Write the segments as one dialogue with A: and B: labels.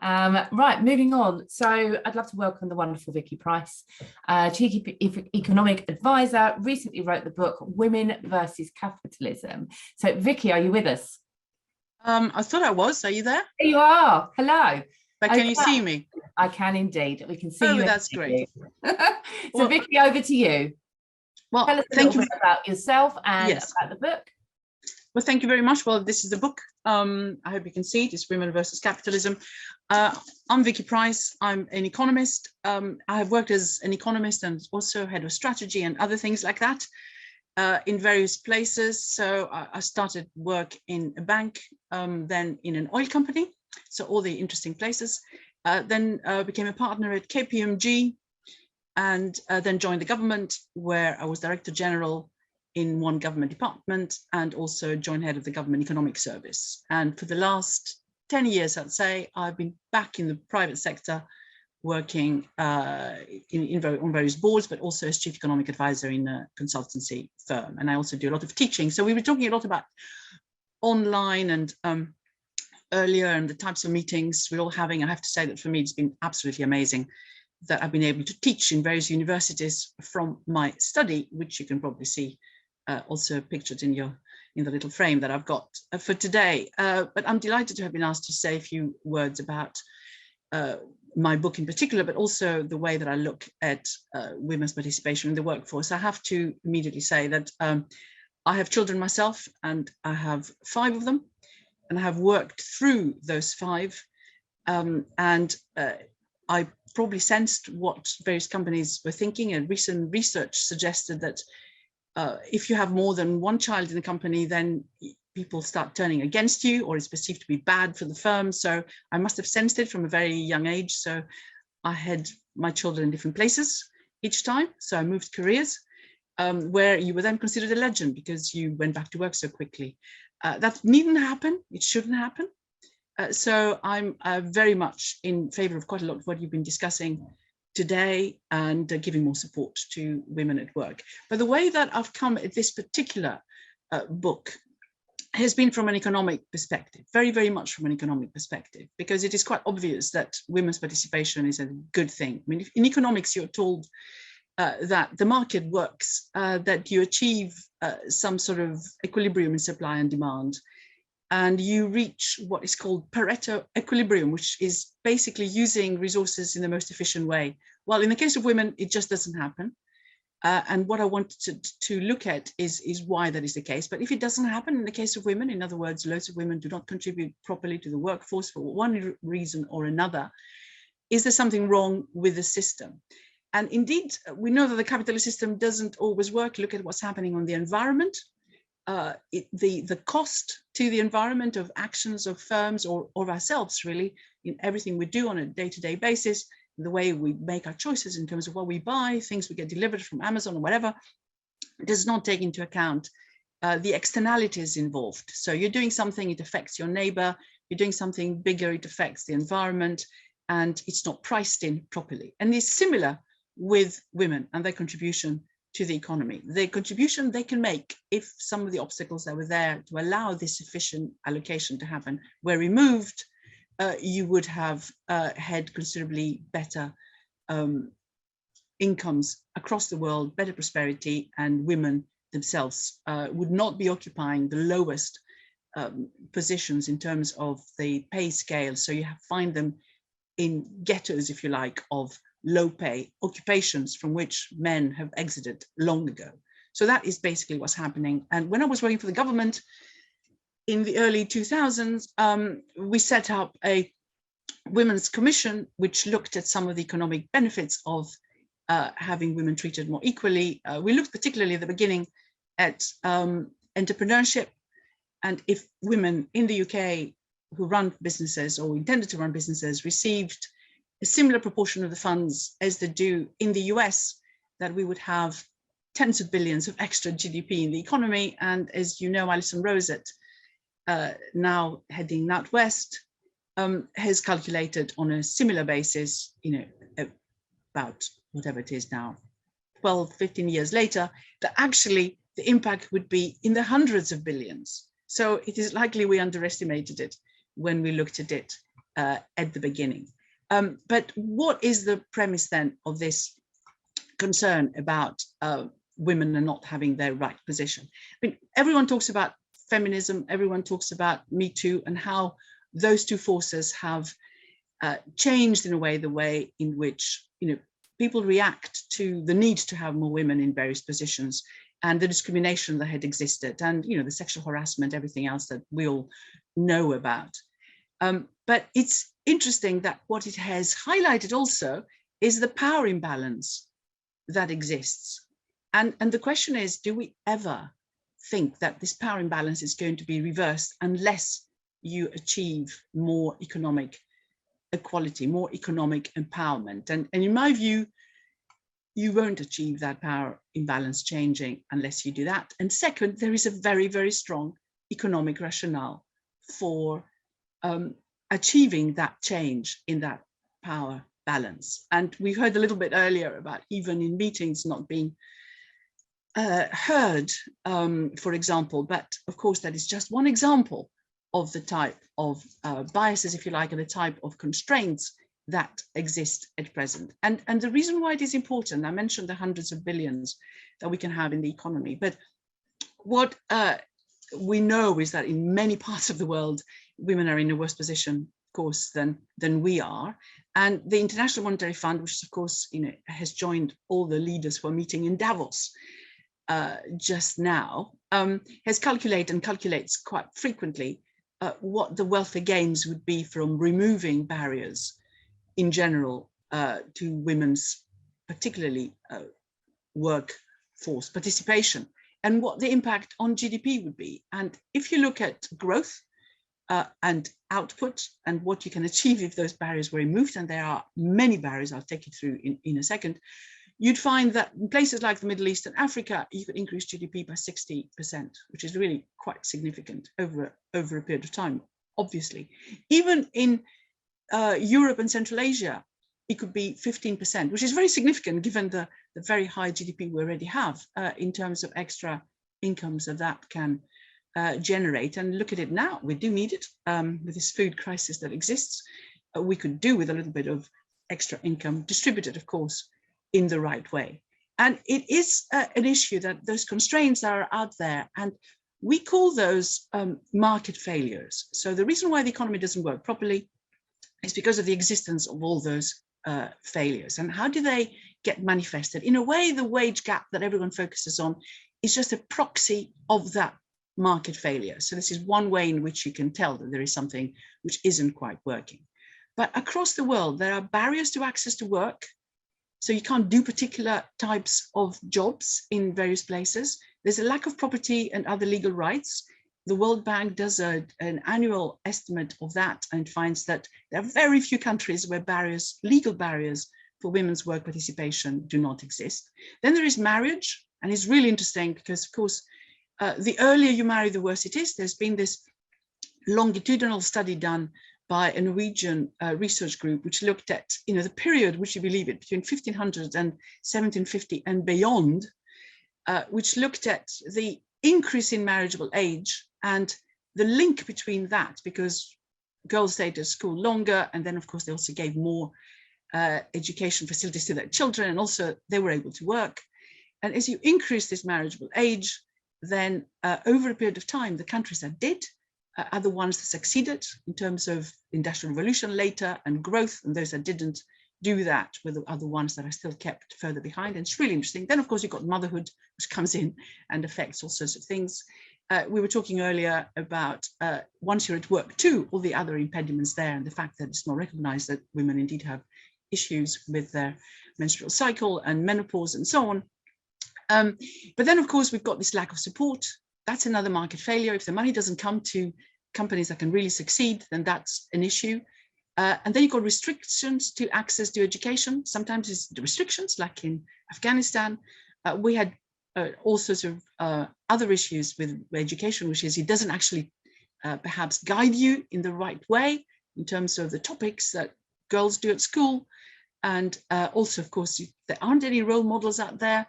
A: Right, moving on. So I'd love to welcome the wonderful Vicky Pryce, Chief Economic Advisor, recently wrote the book Women versus Capitalism. So Vicky, are you with us?
B: I thought I was. Are you there?
A: There you are. Hello.
B: But can you see me?
A: I can indeed. We can see you.
B: Oh, that's great.
A: So well, Vicky, over to you.
B: Well,
A: tell us a little bit about yourself and about the book.
B: Well, thank you very much. Well, this is the book. I hope you can see it. It's Women versus Capitalism. I'm Vicky Pryce. I'm an economist. I have worked as an economist and also head of strategy and other things like that in various places. So I started work in a bank, then in an oil company. So all the interesting places. Then became a partner at KPMG and then joined the government, where I was Director General in one government department and also joint head of the government economic service. And for the last 10 years, I'd say, I've been back in the private sector working on various boards, but also as chief economic advisor in a consultancy firm. And I also do a lot of teaching. So we were talking a lot about online and earlier and the types of meetings we're all having. I have to say that for me, it's been absolutely amazing that I've been able to teach in various universities from my study, which you can probably see also pictured in the little frame that I've got for today. But I'm delighted to have been asked to say a few words about my book in particular, but also the way that I look at women's participation in the workforce. I have to immediately say that I have children myself, and I have 5 of them, and I have worked through those 5. I probably sensed what various companies were thinking, and recent research suggested that if you have more than one child in the company, then people start turning against you, or it's perceived to be bad for the firm. So I must have sensed it from a very young age. So I had my children in different places each time. So I moved careers where you were then considered a legend because you went back to work so quickly. That needn't happen. It shouldn't happen. So I'm very much in favor of quite a lot of what you've been discussing today and giving more support to women at work. But the way that I've come at this particular book has been from an economic perspective, very, very much from an economic perspective, because it is quite obvious that women's participation is a good thing. I mean, in economics, you're told that the market works, that you achieve some sort of equilibrium in supply and demand, and you reach what is called Pareto equilibrium, which is basically using resources in the most efficient way. Well, in the case of women, it just doesn't happen. And what I wanted to look at is why that is the case. But if it doesn't happen in the case of women, in other words, loads of women do not contribute properly to the workforce for one reason or another, is there something wrong with the system? And indeed, we know that the capitalist system doesn't always work. Look at what's happening on the environment. The cost to the environment of actions of firms or of ourselves, really, in everything we do on a day-to-day basis, the way we make our choices in terms of what we buy, things we get delivered from Amazon or whatever, does not take into account the externalities involved. So you're doing something, it affects your neighbor, you're doing something bigger, it affects the environment, and it's not priced in properly. And it's similar with women and their contribution to the economy. The contribution they can make if some of the obstacles that were there to allow this efficient allocation to happen were removed, you would have had considerably better incomes across the world, better prosperity, and women themselves would not be occupying the lowest positions in terms of the pay scale. So you find them in ghettos, if you like, of low pay occupations from which men have exited long ago. So that is basically what's happening. And when I was working for the government in the early 2000s, we set up a women's commission, which looked at some of the economic benefits of having women treated more equally. We looked particularly at the beginning at entrepreneurship, and if women in the UK who run businesses or intended to run businesses received a similar proportion of the funds as they do in the US, that we would have tens of billions of extra GDP in the economy. And as you know, Alison Rosett, now heading NatWest, has calculated on a similar basis, about whatever it is now, 12, 15 years later, that actually the impact would be in the hundreds of billions. So it is likely we underestimated it when we looked at it at the beginning. But what is the premise then of this concern about women are not having their right position? I mean, everyone talks about feminism, everyone talks about Me Too, and how those two forces have changed in a way the way in which people react to the need to have more women in various positions, and the discrimination that had existed, and the sexual harassment, everything else that we all know about. But it's interesting that what it has highlighted also is the power imbalance that exists. And the question is, do we ever think that this power imbalance is going to be reversed unless you achieve more economic equality, more economic empowerment? And in my view, you won't achieve that power imbalance changing unless you do that. And second, there is a very, very strong economic rationale for achieving that change in that power balance. And we heard a little bit earlier about even in meetings not being heard, for example, but of course that is just one example of the type of biases, if you like, and the type of constraints that exist at present. And the reason why it is important, I mentioned the hundreds of billions that we can have in the economy, but what we know is that in many parts of the world, women are in a worse position, of course, than we are. And the International Monetary Fund, which of course, has joined all the leaders who are meeting in Davos just now, has calculated and calculates quite frequently what the welfare gains would be from removing barriers in general to women's, particularly workforce participation, and what the impact on GDP would be. And if you look at growth and output and what you can achieve if those barriers were removed, and there are many barriers, I'll take you through in a second, you'd find that in places like the Middle East and Africa, you could increase GDP by 60%, which is really quite significant over a period of time, obviously. Even in Europe and Central Asia, it could be 15%, which is very significant given the very high GDP we already have in terms of extra incomes that can generate. And look at it now, we do need it with this food crisis that exists. We could do with a little bit of extra income distributed, of course, in the right way. And it is an issue that those constraints are out there, and we call those market failures. So the reason why the economy doesn't work properly is because of the existence of all those failures. And how do they get manifested? In a way, the wage gap that everyone focuses on is just a proxy of that market failure. So this is one way in which you can tell that there is something which isn't quite working. But across the world, there are barriers to access to work. So you can't do particular types of jobs in various places. There's a lack of property and other legal rights. The World Bank does an annual estimate of that and finds that there are very few countries where legal barriers for women's work participation do not exist. Then there is marriage, and it's really interesting because, of course, the earlier you marry, the worse it is. There's been this longitudinal study done by a Norwegian research group, which looked at the period, would you believe it, between 1500 and 1750 and beyond, which looked at the increase in marriageable age and the link between that, because girls stayed at school longer, and then of course they also gave more education facilities to their children, and also they were able to work. And as you increase this marriageable age, then over a period of time, the countries that did are the ones that succeeded in terms of industrial revolution later and growth, and those that didn't do that were the other ones that are still kept further behind. And it's really interesting. Then of course you've got motherhood, which comes in and affects all sorts of things. We were talking earlier about once you're at work too, all the other impediments there, and the fact that it's not recognized that women indeed have issues with their menstrual cycle and menopause and so on. But then of course we've got this lack of support. That's another market failure. If the money doesn't come to companies that can really succeed, then that's an issue. And then you've got restrictions to access to education. Sometimes it's the restrictions, like in Afghanistan. We had all sorts of other issues with education, which is it doesn't actually perhaps guide you in the right way in terms of the topics that girls do at school. And also, of course, there aren't any role models out there.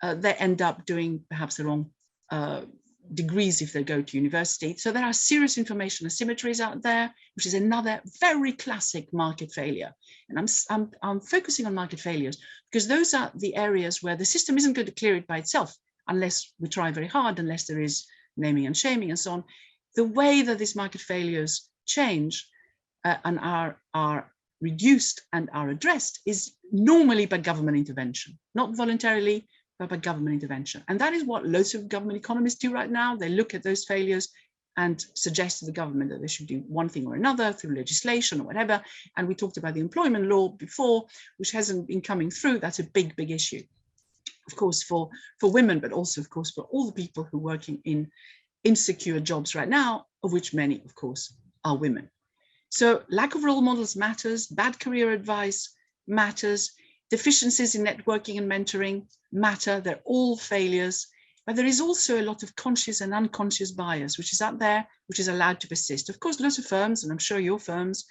B: They end up doing perhaps the wrong degrees if they go to university. So there are serious information asymmetries out there, which is another very classic market failure. And I'm focusing on market failures because those are the areas where the system isn't going to clear it by itself unless we try very hard, unless there is naming and shaming and so on. The way that these market failures change and are reduced and are addressed is normally by government intervention, not voluntarily, but by government intervention. And that is what loads of government economists do right now. They look at those failures and suggest to the government that they should do one thing or another through legislation or whatever. And we talked about the employment law before, which hasn't been coming through. That's a big, big issue, of course, for women, but also, of course, for all the people who are working in insecure jobs right now, of which many, of course, are women. So lack of role models matters, bad career advice matters, deficiencies in networking and mentoring matter, they're all failures, but there is also a lot of conscious and unconscious bias, which is out there, which is allowed to persist. Of course, lots of firms, and I'm sure your firms,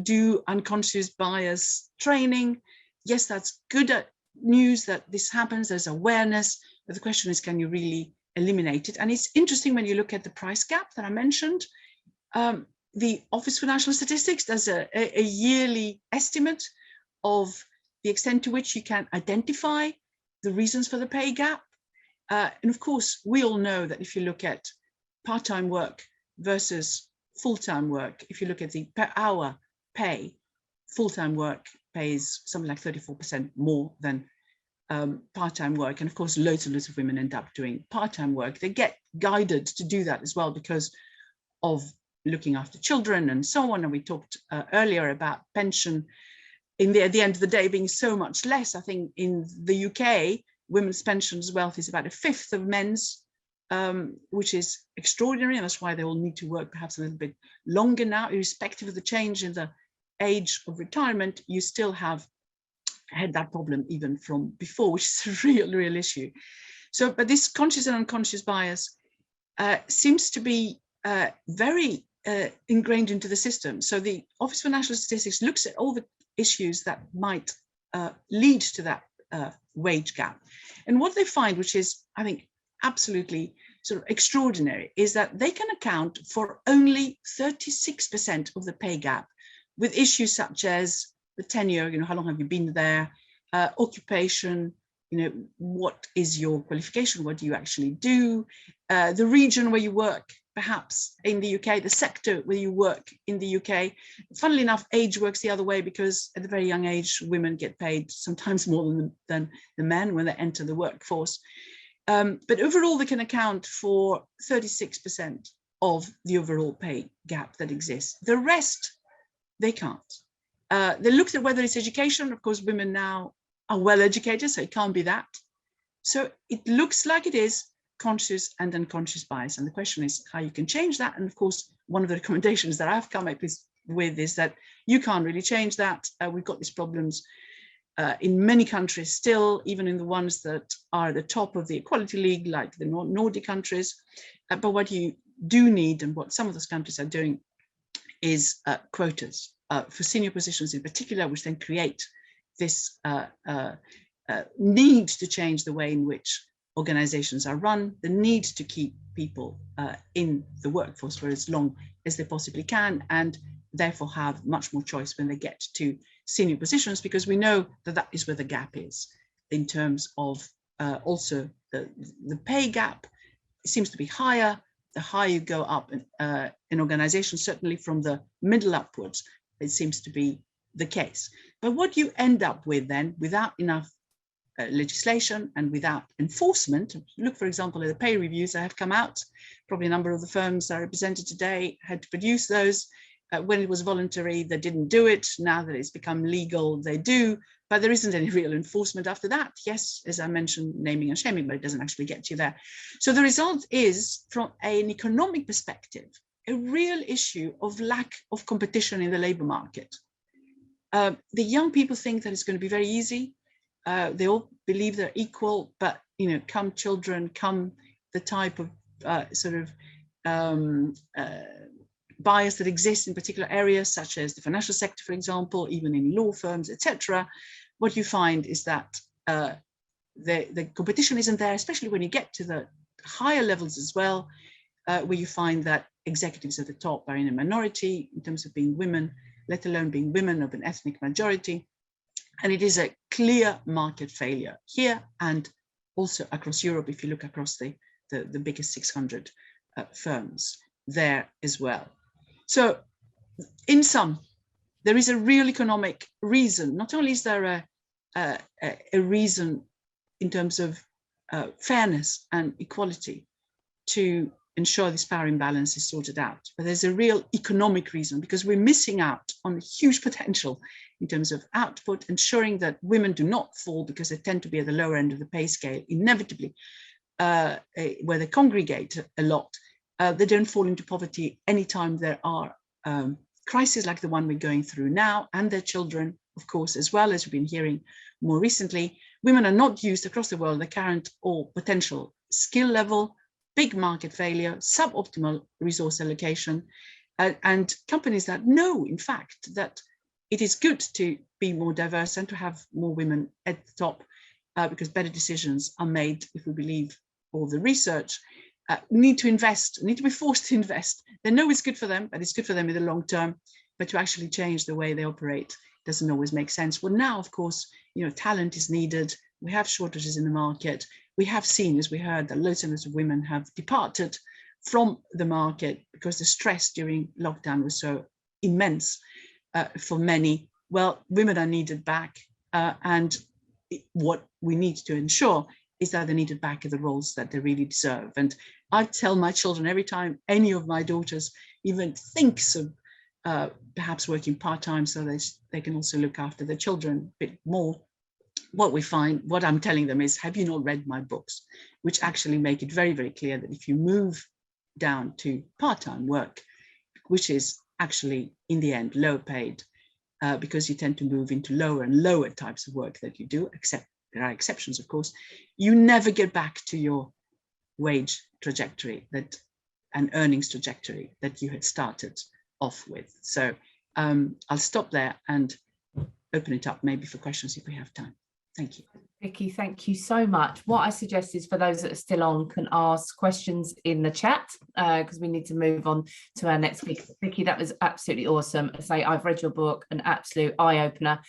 B: do unconscious bias training. Yes, that's good news that this happens, there's awareness, but the question is, can you really eliminate it? And it's interesting when you look at the price gap that I mentioned. The Office for National Statistics does a yearly estimate of the extent to which you can identify the reasons for the pay gap. And of course, we all know that if you look at part-time work versus full-time work, if you look at the per hour pay, full-time work pays something like 34% more than part-time work. And of course, loads and loads of women end up doing part-time work. They get guided to do that as well because of looking after children and so on. And we talked earlier about pension at the end of the day being so much less. I think in the UK, women's pensions wealth is about a fifth of men's, which is extraordinary. And that's why they all need to work perhaps a little bit longer now, irrespective of the change in the age of retirement. You still have had that problem even from before, which is a real issue. So, but this conscious and unconscious bias seems to be very ingrained into the system. So the Office for National Statistics looks at all the issues that might lead to that wage gap. And what they find, which is, I think, absolutely sort of extraordinary, is that they can account for only 36% of the pay gap, with issues such as the tenure, how long have you been there, occupation, what is your qualification, what do you actually do, the region where you work, perhaps in the UK, the sector where you work in the UK. Funnily enough, age works the other way, because at a very young age, women get paid sometimes more than the men when they enter the workforce. But overall, they can account for 36% of the overall pay gap that exists. The rest, they can't. They looked at whether it's education. Of course, women now are well educated, so it can't be that. So it looks like it is conscious and unconscious bias. And the question is how you can change that. And of course, one of the recommendations that I've come up with is that you can't really change that. We've got these problems in many countries still, even in the ones that are at the top of the equality league, like the Nordic countries. But what you do need, and what some of those countries are doing, is quotas for senior positions in particular, which then create this need to change the way in which organizations are run, the need to keep people in the workforce for as long as they possibly can, and therefore have much more choice when they get to senior positions, because we know that that is where the gap is in terms of also the pay gap. It seems to be higher the higher you go up in organizations, certainly from the middle upwards. It seems to be the case. But what you end up with then, without enough legislation and without enforcement, look, for example, at the pay reviews that have come out. Probably a number of the firms that are represented today had to produce those. When it was voluntary, they didn't do it. Now that it's become legal, they do. But there isn't any real enforcement after that. Yes, as I mentioned, naming and shaming, but it doesn't actually get you there. So the result is, from an economic perspective, a real issue of lack of competition in the labor market. The young people think that it's going to be very easy. They all believe they're equal, but come children, come the type of bias that exists in particular areas, such as the financial sector, for example, even in law firms, etc. What you find is that the competition isn't there, especially when you get to the higher levels as well, where you find that executives at the top are in a minority in terms of being women, let alone being women of an ethnic majority. And it is a clear market failure here and also across Europe, if you look across the biggest 600 firms there as well. So in sum, there is a real economic reason. Not only is there a reason in terms of fairness and equality to ensure this power imbalance is sorted out, but there's a real economic reason, because we're missing out on huge potential in terms of output, ensuring that women do not fall because they tend to be at the lower end of the pay scale, inevitably, where they congregate a lot. They don't fall into poverty anytime there are crises like the one we're going through now, and their children, of course, as well, as we've been hearing more recently. Women are not used across the world, the current or potential skill level, big market failure, suboptimal resource allocation, and companies that know, in fact, that it is good to be more diverse and to have more women at the top, because better decisions are made, if we believe all the research, need to invest, need to be forced to invest. They know it's good for them, but it's good for them in the long term, but to actually change the way they operate doesn't always make sense. Well, now, of course, talent is needed. We have shortages in the market. We have seen, as we heard, that loads and loads of women have departed from the market because the stress during lockdown was so immense for many. Well, women are needed back, and what we need to ensure is that they're needed back in the roles that they really deserve. And I tell my children, every time any of my daughters even thinks of perhaps working part-time so they can also look after their children a bit more, what I'm telling them is, have you not read my books, which actually make it very, very clear that if you move down to part-time work, which is actually in the end lower paid, because you tend to move into lower and lower types of work that you do, except there are exceptions, of course, you never get back to your wage trajectory and earnings trajectory that you had started off with. So I'll stop there and open it up maybe for questions if we have time. Thank you.
A: Vicky, thank you so much. What I suggest is for those that are still on can ask questions in the chat, because we need to move on to our next speaker. Vicky, that was absolutely awesome. I say, I've read your book, an absolute eye-opener.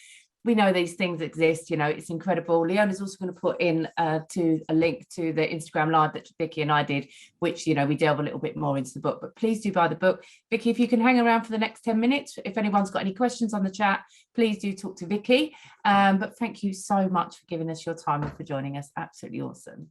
A: We know these things exist, it's incredible. Leona's also going to put in to a link to the Instagram live that Vicky and I did, which, we delve a little bit more into the book, but please do buy the book. Vicky, if you can hang around for the next 10 minutes, if anyone's got any questions on the chat, please do talk to Vicky. But thank you so much for giving us your time and for joining us. Absolutely awesome.